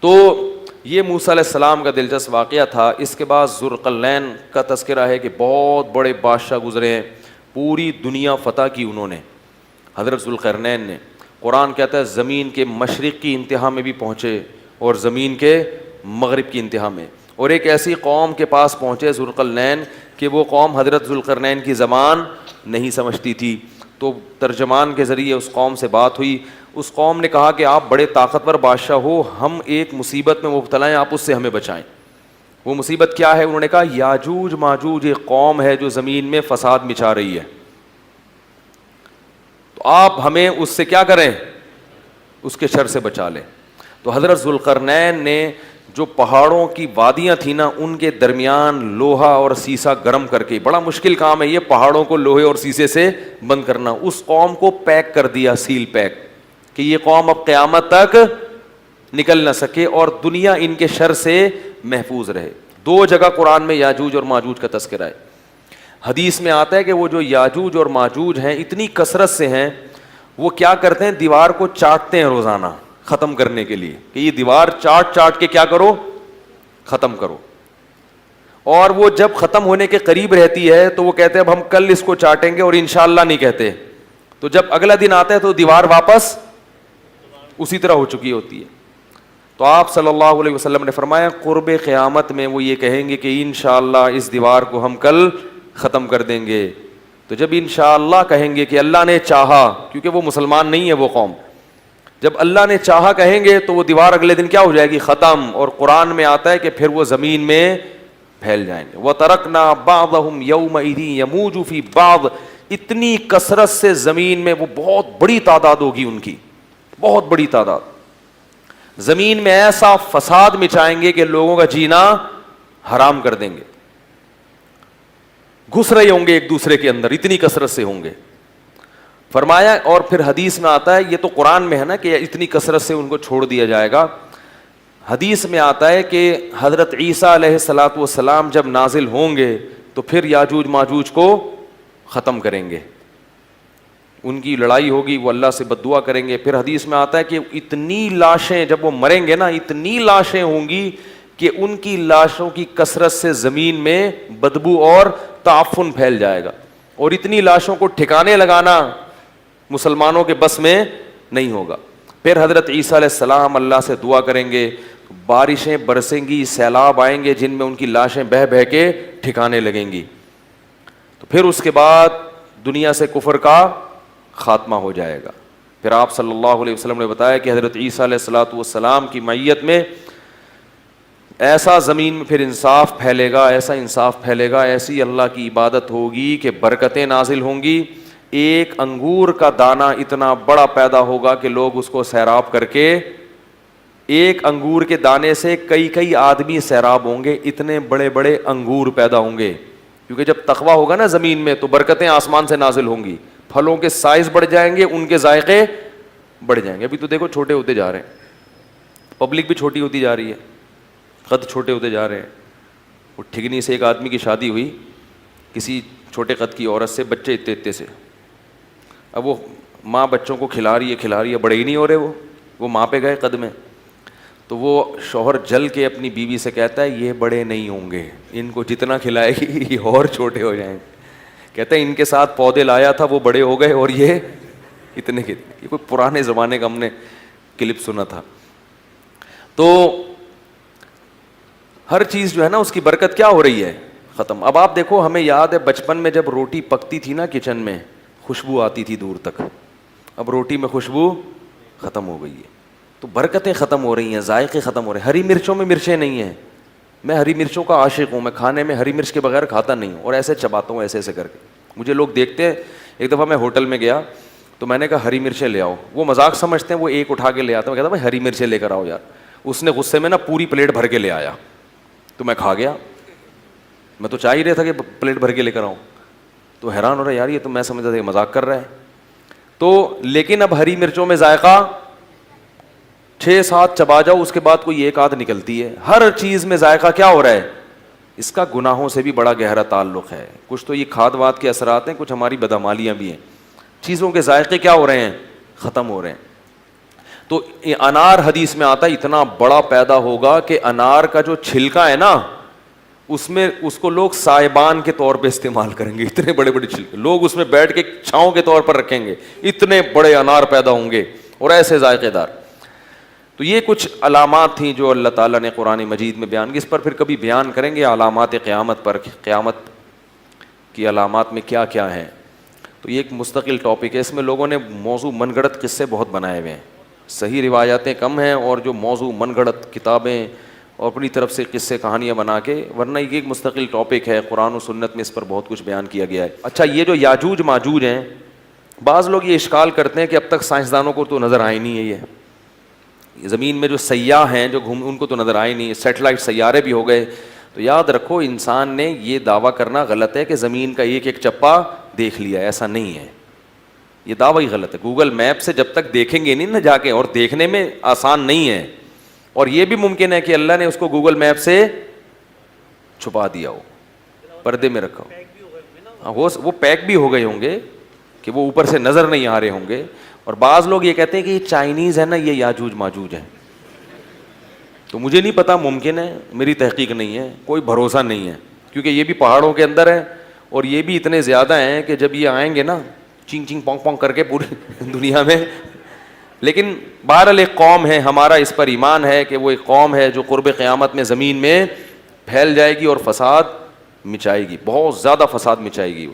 تو یہ موسیٰ علیہ السلام کا دلچسپ واقعہ تھا. اس کے بعد ذوالقرنین کا تذکرہ ہے کہ بہت بڑے بادشاہ گزرے ہیں, پوری دنیا فتح کی انہوں نے, حضرت ذوالقرنین نے. قرآن کہتا ہے زمین کے مشرق کی انتہا میں بھی پہنچے اور زمین کے مغرب کی انتہا میں, اور ایک ایسی قوم کے پاس پہنچے ذوالقرنین کہ وہ قوم حضرت ذوالقرنین کی زبان نہیں سمجھتی تھی. تو ترجمان کے ذریعے اس قوم سے بات ہوئی. اس قوم نے کہا کہ آپ بڑے طاقتور بادشاہ ہو, ہم ایک مصیبت میں مبتلا ہیں, آپ اس سے ہمیں بچائیں. وہ مصیبت کیا ہے؟ انہوں نے کہا یاجوج ماجوج ایک قوم ہے جو زمین میں فساد مچا رہی ہے, تو آپ ہمیں اس سے کیا کریں, اس کے شر سے بچا لیں. تو حضرت ذوالقرنین نے جو پہاڑوں کی وادیاں تھیں نا, ان کے درمیان لوہا اور سیسا گرم کر کے, بڑا مشکل کام ہے یہ پہاڑوں کو لوہے اور سیسے سے بند کرنا, اس قوم کو پیک کر دیا, سیل پیک, کہ یہ قوم اب قیامت تک نکل نہ سکے اور دنیا ان کے شر سے محفوظ رہے. 2 جگہ قرآن میں یاجوج اور ماجوج کا تذکرہ ہے. حدیث میں آتا ہے کہ وہ جو یاجوج اور ماجوج ہیں اتنی کثرت سے ہیں, وہ کیا کرتے ہیں, دیوار کو چاٹتے ہیں روزانہ ختم کرنے کے لیے, کہ یہ دیوار چاٹ کے کیا کرو, ختم کرو. اور وہ جب ختم ہونے کے قریب رہتی ہے تو وہ کہتے ہیں اب ہم کل اس کو چاٹیں گے, اور انشاءاللہ نہیں کہتے. تو جب اگلا دن آتا ہے تو دیوار واپس اسی طرح ہو چکی ہوتی ہے. تو آپ صلی اللہ علیہ وسلم نے فرمایا قرب قیامت میں وہ یہ کہیں گے کہ انشاءاللہ اس دیوار کو ہم کل ختم کر دیں گے. تو جب انشاءاللہ کہیں گے کہ اللہ نے چاہا, کیونکہ وہ مسلمان نہیں ہے وہ قوم, جب اللہ نے چاہا کہیں گے تو وہ دیوار اگلے دن کیا ہو جائے گی, ختم. اور قرآن میں آتا ہے کہ پھر وہ زمین میں پھیل جائیں گے. وَتَرَكْنَا بَعْضَهُمْ يَوْمَئِذٍ يَمُوجُ فِي بَعْضٍ, اتنی کثرت سے زمین میں وہ بہت بڑی تعداد ہوگی ان کی, بہت بڑی تعداد, زمین میں ایسا فساد مچائیں گے کہ لوگوں کا جینا حرام کر دیں گے, گھس رہے ہوں گے ایک دوسرے کے اندر, اتنی کثرت سے ہوں گے. فرمایا, اور پھر حدیث میں آتا ہے, یہ تو قرآن میں ہے نا کہ اتنی کثرت سے ان کو چھوڑ دیا جائے گا. حدیث میں آتا ہے کہ حضرت عیسیٰ علیہ الصلاۃ والسلام جب نازل ہوں گے تو پھر یاجوج ماجوج کو ختم کریں گے, ان کی لڑائی ہوگی, وہ اللہ سے بد دعا کریں گے. پھر حدیث میں آتا ہے کہ اتنی لاشیں جب وہ مریں گے نا, اتنی لاشیں ہوں گی کہ ان کی لاشوں کی کثرت سے زمین میں بدبو اور تعفن پھیل جائے گا, اور اتنی لاشوں کو ٹھکانے لگانا مسلمانوں کے بس میں نہیں ہوگا. پھر حضرت عیسیٰ علیہ السلام اللہ سے دعا کریں گے, بارشیں برسیں گی, سیلاب آئیں گے جن میں ان کی لاشیں بہہ بہہ کے ٹھکانے لگیں گی. تو پھر اس کے بعد دنیا سے کفر کا خاتمہ ہو جائے گا. پھر آپ صلی اللہ علیہ وسلم نے بتایا کہ حضرت عیسیٰ علیہ الصلوۃ والسلام کی معیت میں ایسا زمین میں پھر انصاف پھیلے گا, ایسا انصاف پھیلے گا, ایسی اللہ کی عبادت ہوگی کہ برکتیں نازل ہوں گی. ایک انگور کا دانہ اتنا بڑا پیدا ہوگا کہ لوگ اس کو سیراب کر کے, ایک انگور کے دانے سے کئی آدمی سیراب ہوں گے, اتنے بڑے بڑے انگور پیدا ہوں گے. کیونکہ جب تقویٰ ہوگا نا زمین میں تو برکتیں آسمان سے نازل ہوں گی, پھلوں کے سائز بڑھ جائیں گے, ان کے ذائقے بڑھ جائیں گے. ابھی تو دیکھو چھوٹے ہوتے جا رہے ہیں, پبلک بھی چھوٹی ہوتی جا رہی ہے, قد چھوٹے ہوتے جا رہے ہیں. وہ ٹھگنی سے ایک آدمی کی شادی ہوئی کسی چھوٹے قد کی عورت سے, بچے اتنے سے. اب وہ ماں بچوں کو کھلا رہی ہے, بڑے ہی نہیں ہو رہے, وہ ماں پہ گئے قد میں. تو وہ شوہر جل کے اپنی بیوی سے کہتا ہے یہ بڑے نہیں ہوں گے, ان کو جتنا کھلائے گی یہ اور چھوٹے ہو جائیں گے. کہتا ہے ان کے ساتھ پودے لایا تھا, وہ بڑے ہو گئے اور یہ اتنے کے. یہ کوئی پرانے زمانے کا ہم نے کلپ سنا تھا. تو ہر چیز جو ہے نا اس کی برکت کیا ہو رہی ہے, ختم. اب آپ دیکھو, ہمیں یاد ہے بچپن میں جب روٹی پکتی تھی نا کچن میں, خوشبو آتی تھی دور تک. اب روٹی میں خوشبو ختم ہو گئی ہے, تو برکتیں ختم ہو رہی ہیں, ذائقے ختم ہو رہے ہیں. ہری مرچوں میں مرچیں نہیں ہیں, میں ہری مرچوں کا عاشق ہوں, میں کھانے میں ہری مرچ کے بغیر کھاتا نہیں ہوں, اور ایسے چباتا ہوں ایسے کر کے. مجھے لوگ دیکھتے ہیں, ایک دفعہ میں ہوٹل میں گیا تو میں نے کہا ہری مرچیں لے آؤ. وہ مذاق سمجھتے ہیں, وہ ایک اٹھا کے لے آتا, میں کہتا بھائی ہری مرچیں لے کر آؤ یار. اس نے غصے میں نا پوری پلیٹ بھر کے لے آیا, تو میں کھا گیا. میں تو چاہ ہی رہا تھا کہ پلیٹ بھر کے لے کر آؤں, تو حیران ہو رہا یار یہ تو میں سمجھتا تھا کہ مذاق کر رہا ہے. تو لیکن اب ہری مرچوں میں ذائقہ 6-7 چبا جاؤ, اس کے بعد کوئی ایک آدھ نکلتی ہے. ہر چیز میں ذائقہ کیا ہو رہا ہے, اس کا گناہوں سے بھی بڑا گہرا تعلق ہے. کچھ تو یہ کھاد واد کے اثرات ہیں, کچھ ہماری بدعمالیاں بھی ہیں. چیزوں کے ذائقے کیا ہو رہے ہیں, ختم ہو رہے ہیں. تو انار حدیث میں آتا ہے اتنا بڑا پیدا ہوگا کہ انار کا جو چھلکا ہے نا اس میں اس کو لوگ سائبان کے طور پہ استعمال کریں گے. اتنے بڑے بڑے چھلکے لوگ اس میں بیٹھ کے چھاؤں کے طور پر رکھیں گے. اتنے بڑے انار پیدا ہوں گے اور ایسے ذائقے دار. تو یہ کچھ علامات تھیں جو اللہ تعالیٰ نے قرآن مجید میں بیان کی. اس پر پھر کبھی بیان کریں گے علامات قیامت پر, قیامت کی علامات میں کیا کیا ہیں. تو یہ ایک مستقل ٹاپک ہے. اس میں لوگوں نے موضوع من گھڑت قصے بہت بنائے ہوئے ہیں. صحیح روایاتیں کم ہیں اور جو موضوع من گھڑت کتابیں اور اپنی طرف سے قصے کہانیاں بنا کے, ورنہ یہ ایک مستقل ٹاپک ہے. قرآن و سنت میں اس پر بہت کچھ بیان کیا گیا ہے. اچھا, یہ جو یاجوج ماجوج ہیں, بعض لوگ یہ اشکال کرتے ہیں کہ اب تک سائنسدانوں کو تو نظر آئے نہیں ہے. یہ زمین میں جو سیاح ہیں جو گھوم ان کو تو نظر آئے نہیں. سیٹلائٹ سیارے بھی ہو گئے. تو یاد رکھو انسان نے یہ دعویٰ کرنا غلط ہے کہ زمین کا ایک ایک چپا دیکھ لیا. ایسا نہیں ہے, یہ دعویٰ ہی غلط ہے. گوگل میپ سے جب تک دیکھیں گے نہیں نا جا کے, اور دیکھنے میں آسان نہیں ہے. اور یہ بھی ممکن ہے کہ اللہ نے اس کو گوگل میپ سے چھپا دیا ہو, پردے میں رکھا ہو. وہ پیک بھی ہو گئے ہوں گے کہ وہ اوپر سے نظر نہیں آ رہے ہوں گے. اور بعض لوگ یہ کہتے ہیں کہ یہ چائنیز ہے نا, یہ یاجوج ماجوج ہیں. تو مجھے نہیں پتا, ممکن ہے, میری تحقیق نہیں ہے, کوئی بھروسہ نہیں ہے, کیونکہ یہ بھی پہاڑوں کے اندر ہے اور یہ بھی اتنے زیادہ ہیں کہ جب یہ آئیں گے نا چنگ چنگ پونگ پونگ کر کے پوری دنیا میں. لیکن بہرحال ایک قوم ہے, ہمارا اس پر ایمان ہے کہ وہ ایک قوم ہے جو قرب قیامت میں زمین میں پھیل جائے گی اور فساد مچائے گی, بہت زیادہ فساد مچائے گی.